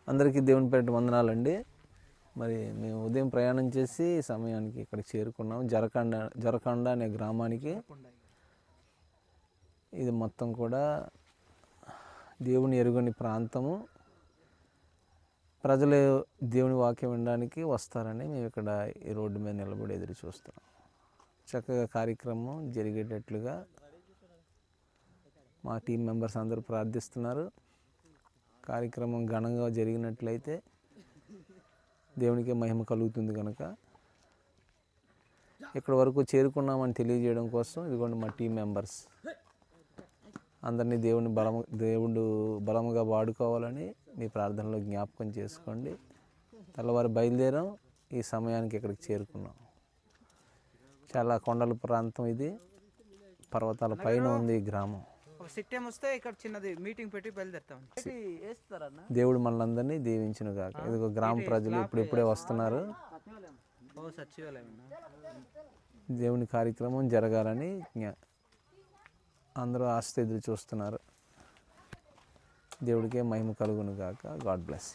అందరికీ దేవుని పేరిట వందనాలండి. మరి మేము ఉదయం ప్రయాణం చేసి సమయానికి ఇక్కడికి చేరుకున్నాం. జరకండ అనే గ్రామానికి. ఇది మొత్తం కూడా దేవుని ఎరుగని ప్రాంతము. ప్రజలు దేవుని వాక్యం వినడానికి వస్తారని మేము ఇక్కడ ఈ రోడ్డు మీద నిలబడి ఎదురు చూస్తున్నాం. చక్కగా కార్యక్రమం జరిగేటట్లుగా మా టీం మెంబర్స్ అందరూ ప్రార్థిస్తున్నారు. కార్యక్రమం ఘనంగా జరిగినట్లయితే దేవునికే మహిమ కలుగుతుంది కనుక ఇక్కడ వరకు చేరుకున్నామని తెలియజేయడం కోసం ఇదిగోండి మా టీం మెంబర్స్ అందరినీ దేవుడు బలముగా వాడుకోవాలని మీ ప్రార్థనలో జ్ఞాపకం చేసుకోండి. తెల్లవారు బయలుదేరాం, ఈ సమయానికి ఇక్కడికి చేరుకున్నాం. చాలా కొండల ప్రాంతం, ఇది పర్వతాల పైన ఉంది ఈ గ్రామం. వస్తే ఇక్కడ చిన్నది మీటింగ్ పెట్టి బయలుదేరుతాం. దేవుడు మనందరినీ దీవించును గాక. ఇదిగో గ్రామ ప్రజలు ఇప్పుడే వస్తున్నారు. దేవుని కార్యక్రమం జరగాలని అందరూ ఆశతో ఎదురు చూస్తున్నారు. దేవుడికే మహిమ కలుగును గాక. God bless.